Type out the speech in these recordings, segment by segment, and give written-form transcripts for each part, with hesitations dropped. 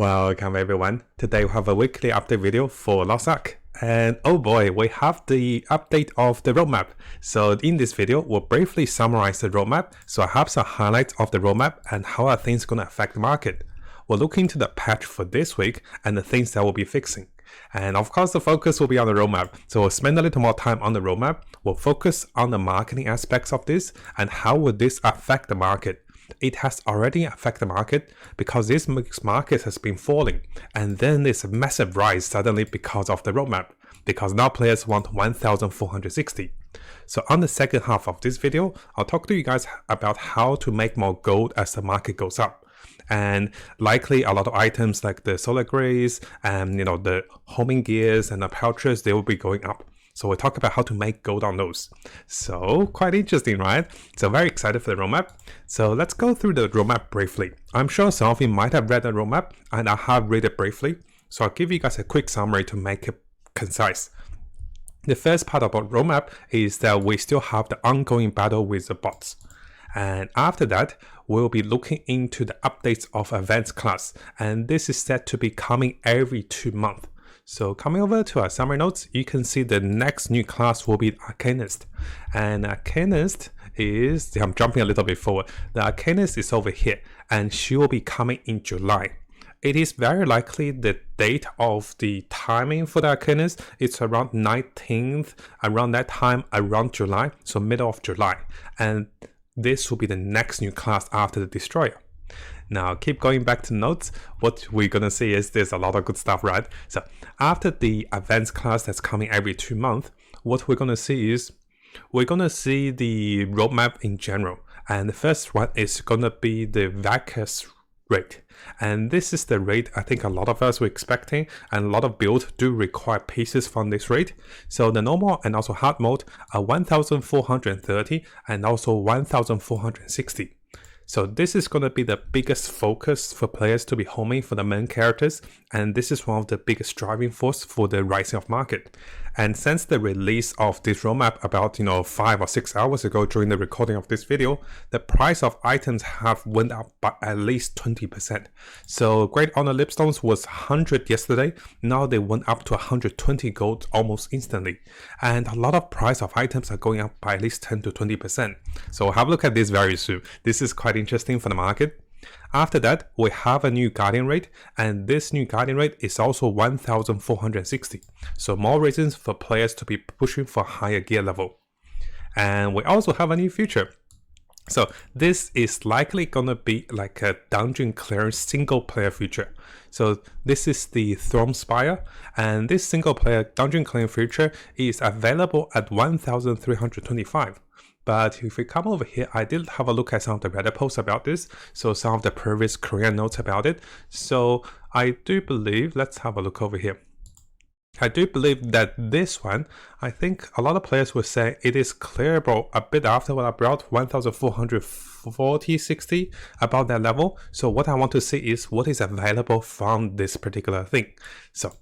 Welcome everyone. Today we have a weekly update video for Lost Ark. And oh boy, we have the update of the roadmap. So in this video, we'll briefly summarize the roadmap. So I have some highlights of the roadmap and how are things going to affect the market. We'll look into the patch for this week and the things that we'll be fixing. And of course, the focus will be on the roadmap. So we'll spend a little more time on the roadmap. We'll focus on the marketing aspects of this and how will this affect the market. It has already affected the market because this market has been falling, and then there's a massive rise suddenly because of the roadmap, because now players want 1460. So on the second half of this video, I'll talk to you guys about how to make more gold as the market goes up. And likely a lot of items like the solar grays and the homing gears and the pouches, they will be going up. So we'll talk about how to make gold on those. So quite interesting, right? So very excited for the roadmap. So let's go through the roadmap briefly. I'm sure some of you might have read the roadmap and I have read it briefly. So I'll give you guys a quick summary to make it concise. The first part about roadmap is that we still have the ongoing battle with the bots. And after that, we'll be looking into the updates of advanced class. And this is set to be coming every 2 months. So coming over to our summary notes, you can see the next new class will be Arcanist. And Arcanist is, I'm jumping a little bit forward, the Arcanist is over here and she will be coming in July. It is very likely the date of the timing for the Arcanist, it's around 19th, around that time, around July, so middle of July. And this will be the next new class after the Destroyer. Now, keep going back to notes. What we're going to see is there's a lot of good stuff, right? So after the advanced class that's coming every 2 months, what we're going to see is we're going to see the roadmap in general. And the first one is going to be the Vykas rate. And this is the rate I think a lot of us were expecting, and a lot of builds do require pieces from this rate. So the normal and also hard mode are 1430 and also 1460. So this is going to be the biggest focus for players to be homing for the main characters, and this is one of the biggest driving force for the rising of market. And since the release of this roadmap about 5 or 6 hours ago during the recording of this video, the price of items have went up by at least 20%. So Great Honor Lipstones was 100 yesterday, now they went up to 120 gold almost instantly. And a lot of price of items are going up by at least 10 to 20%. So have a look at this very soon. This is quite interesting for the market. After that, we have a new Guardian rate, and this new Guardian rate is also 1460. So more reasons for players to be pushing for higher gear level. And we also have a new feature. So this is likely gonna be like a dungeon clearance single player feature. So this is the Thronespire, and this single player dungeon clearance feature is available at 1325. But if we come over here, I did have a look at some of the Reddit posts about this, so some of the previous Korean notes about it. So I do believe, let's have a look over here. I do believe that this one, I think a lot of players will say it is clearable a bit after what I brought 1440, 60, about that level. So what I want to see is what is available from this particular thing. So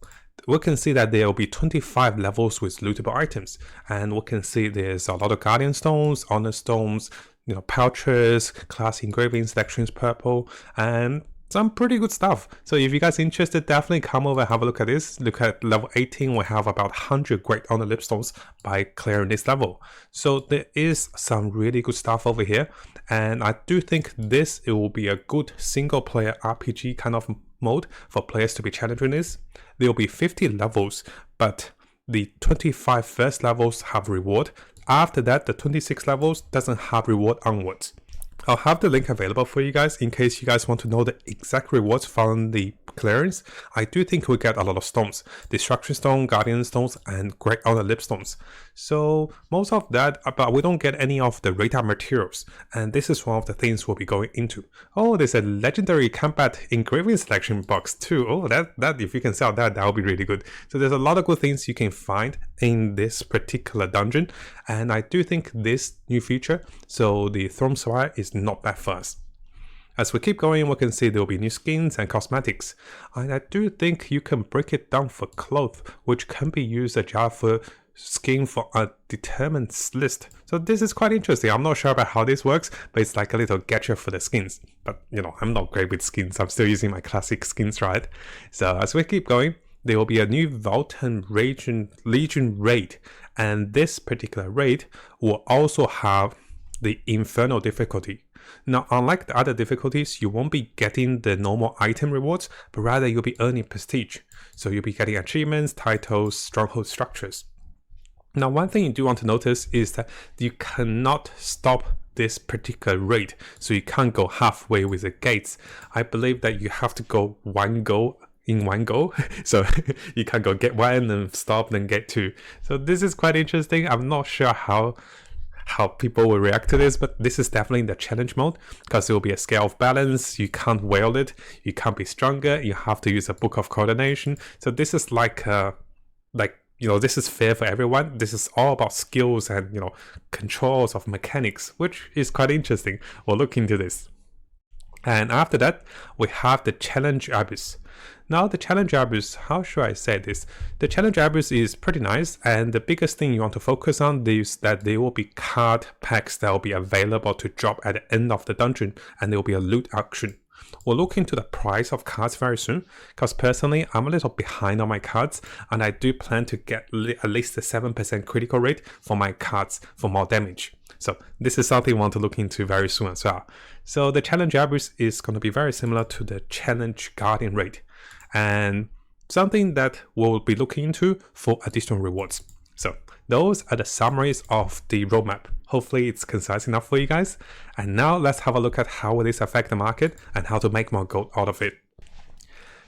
we can see that there will be 25 levels with lootable items, and we can see there's a lot of Guardian Stones, Honor Stones, pouches, class engravings, selections purple, and some pretty good stuff. So if you guys are interested, definitely come over and have a look at this. Look at level 18, we have about 100 Great Honor Lipstones by clearing this level. So there is some really good stuff over here, and I do think it will be a good single player RPG kind of mode for players to be challenging this. There will be 50 levels, but the 25 first levels have reward. After that, the 26 levels doesn't have reward onwards. I'll have the link available for you guys in case you guys want to know the exact rewards from the clearance. I do think we get a lot of stones, Destruction Stone, Guardian Stones, and Great Honor Lipstones. So most of that, but we don't get any of the radar materials, and this is one of the things we'll be going into. Oh, there's a legendary combat engraving selection box too. Oh, that if you can sell that will be really good. So there's a lot of good things you can find in this particular dungeon, and I do think this new feature, so the Thronespire, is not bad for us. As we keep going, we can see there will be new skins and cosmetics, and I do think you can break it down for clothes, which can be used as for skin for a determined list. So this is quite interesting. I'm not sure about how this works, but it's like a little gadget for the skins. But I'm not great with skins. I'm still using my classic skins, right? So as we keep going, there will be a new Vulcan Legion raid, and this particular raid will also have the Inferno difficulty. Now, unlike the other difficulties, you won't be getting the normal item rewards, but rather you'll be earning prestige. So you'll be getting achievements, titles, stronghold structures. Now, one thing you do want to notice is that you cannot stop this particular raid, so you can't go halfway with the gates. I believe that you have to go one go in one go, so you can't go get one and stop, then get two. So this is quite interesting. I'm not sure how people will react to this, but this is definitely the challenge mode, because it will be a scale of balance. You can't wield it, you can't be stronger, you have to use a book of coordination. So this is like this is fair for everyone. This is all about skills and controls of mechanics, which is quite interesting. We'll look into this. And after that, we have the challenge abyss. Now the challenge abyss, how should I say this? The challenge abyss is pretty nice, and the biggest thing you want to focus on is that there will be card packs that will be available to drop at the end of the dungeon, and there will be a loot auction. We'll look into the price of cards very soon, because personally I'm a little behind on my cards, and I do plan to get at least a 7% critical rate for my cards for more damage. So this is something we want to look into very soon as well. So the challenge abyss is going to be very similar to the challenge guardian rate, and something that we'll be looking into for additional rewards. So those are the summaries of the roadmap. Hopefully it's concise enough for you guys. And now let's have a look at how will this affect the market and how to make more gold out of it.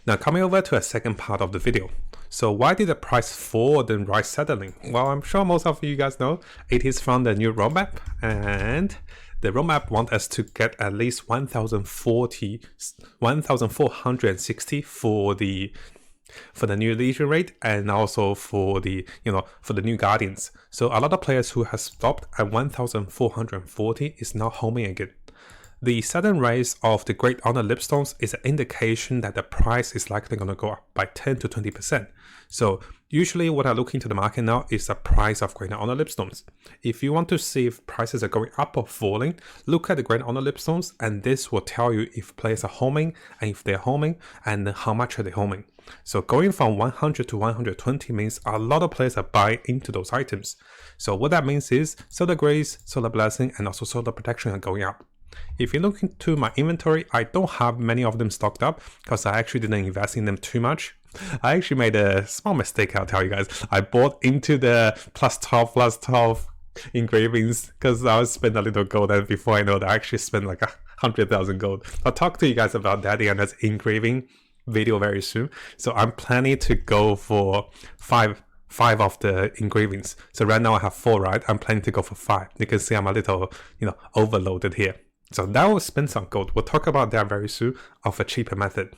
Now coming over to a second part of the video. So why did the price fall then rise suddenly? Well, I'm sure most of you guys know it is from the new roadmap, and the roadmap wants us to get at least 1,460 for the new Legion raid, and also for the for the new Guardians. So a lot of players who have stopped at 1,440 is now homing again. The sudden rise of the Great Honor Lipstones is an indication that the price is likely going to go up by 10 to 20%. So usually what I look into the market now is the price of Great Honor Lipstones. If you want to see if prices are going up or falling, look at the Great Honor Lipstones, and this will tell you if players are homing, and if they're homing, and how much are they homing. So going from 100 to 120 means a lot of players are buying into those items. So what that means is Solar Grace, Solar Blessing, and also Solar Protection are going up. If you look into my inventory, I don't have many of them stocked up because I actually didn't invest in them too much. I actually made a small mistake, I'll tell you guys. I bought into the plus 12 engravings because I was spending a little gold, and before I know that I actually spent like 100,000 gold. I'll talk to you guys about that in this engraving video very soon. So I'm planning to go for five of the engravings. So right now I have 4, right? I'm planning to go for 5. You can see I'm a little, overloaded here. So that will spend some gold. We'll talk about that very soon of a cheaper method.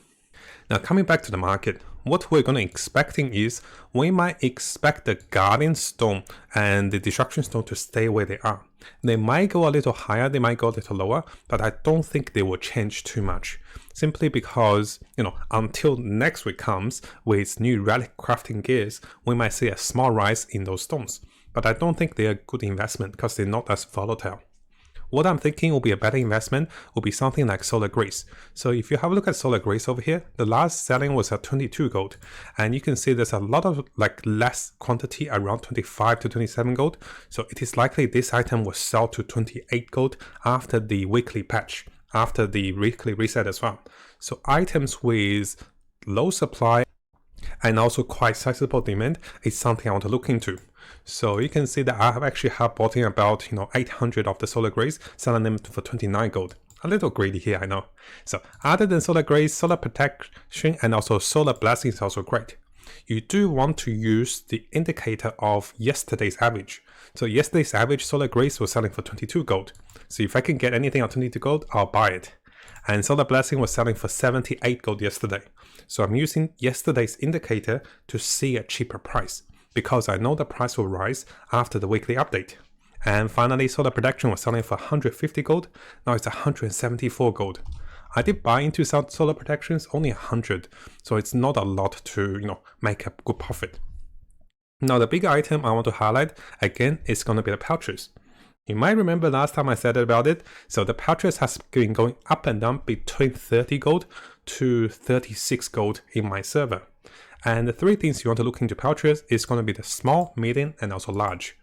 Now coming back to the market, what we're going to expecting is we might expect the Guardian Stone and the Destruction Stone to stay where they are. They might go a little higher, they might go a little lower, but I don't think they will change too much. Simply because, until next week comes with new relic crafting gears, we might see a small rise in those stones. But I don't think they're a good investment because they're not as volatile. What I'm thinking will be a better investment will be something like Solar Grace. So if you have a look at Solar Grace over here, the last selling was at 22 gold. And you can see there's a lot of less quantity, around 25 to 27 gold. So it is likely this item will sell to 28 gold after the weekly patch, after the weekly reset as well. So items with low supply and also quite sizable demand is something I want to look into. So you can see that I have actually bought in about 800 of the Solar Grace, selling them for 29 gold. A little greedy here, I know. So other than Solar Grace, Solar Protection and also Solar Blessing is also great. You do want to use the indicator of yesterday's average. So yesterday's average Solar Grace was selling for 22 gold. So if I can get anything at 22 gold, I'll buy it. And Solar Blessing was selling for 78 gold yesterday. So I'm using yesterday's indicator to see a cheaper price, because I know the price will rise after the weekly update. And finally, Solar Protection was selling for 150 gold, now it's 174 gold. I did buy into some Solar Protections, only 100, so it's not a lot to make a good profit. Now the big item I want to highlight again is going to be the pouches. You might remember last time I said about it, so the pouches has been going up and down between 30 gold to 36 gold in my server. And the three things you want to look into pouches is going to be the small, medium, and also large.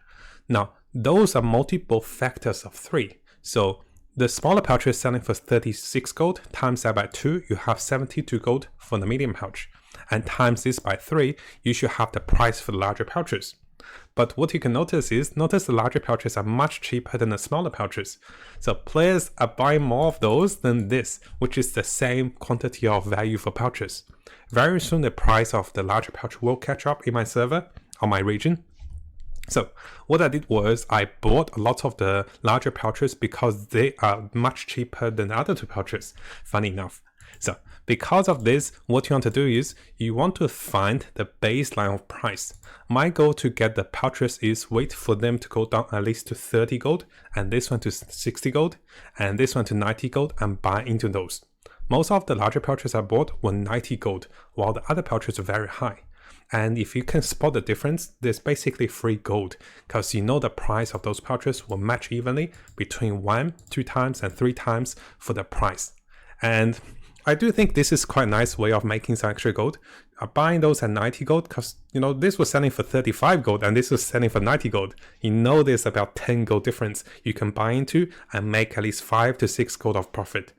Now, those are multiple factors of 3. So the smaller pouch is selling for 36 gold, times that by 2, you have 72 gold for the medium pouch. And times this by 3, you should have the price for the larger pouches. But what you can notice the larger pouches are much cheaper than the smaller pouches. So players are buying more of those than this, which is the same quantity of value for pouches. Very soon the price of the larger pouch will catch up in my server, or my region. So what I did was I bought a lot of the larger pouches because they are much cheaper than the other two pouches, funny enough. So because of this, what you want to do is you want to find the baseline of price. My goal to get the pouches is wait for them to go down at least to 30 gold, and this one to 60 gold, and this one to 90 gold, and buy into those. Most of the larger pouches I bought were 90 gold, while the other pouches are very high. And if you can spot the difference, there's basically free gold, because you know the price of those pouches will match evenly between 1, 2 times, and 3 times for the price. And I do think this is quite a nice way of making some extra gold. Buying those at 90 gold, because this was selling for 35 gold and this was selling for 90 gold. There's about 10 gold difference you can buy into and make at least 5 to 6 gold of profit.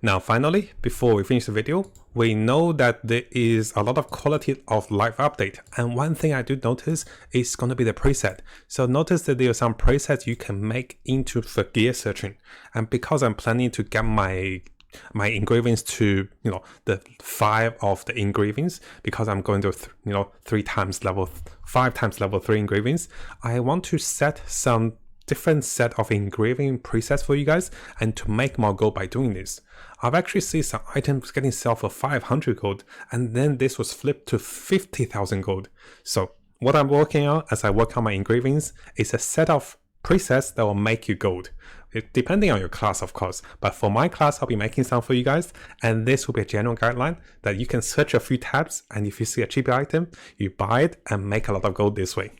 Now finally, before we finish the video, we know that there is a lot of quality of life update, and one thing I do notice is going to be the preset. So notice that there are some presets you can make into the gear searching, and because I'm planning to get my engravings to the 5 of the engravings, because I'm going to 5 times level 3 engravings, I want to set some different set of engraving presets for you guys and to make more gold by doing this. I've actually seen some items getting sold for 500 gold, and then this was flipped to 50,000 gold. So what I'm working on as I work on my engravings is a set of presets that will make you gold. Depending on your class, of course, but for my class, I'll be making some for you guys, and this will be a general guideline that you can search a few tabs, and if you see a cheaper item, you buy it and make a lot of gold this way.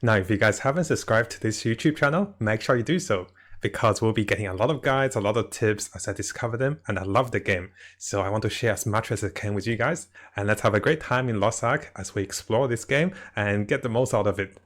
Now, if you guys haven't subscribed to this YouTube channel, make sure you do so, because we'll be getting a lot of guides, a lot of tips as I discover them, and I love the game. So I want to share as much as I can with you guys, and let's have a great time in Lost Ark as we explore this game and get the most out of it.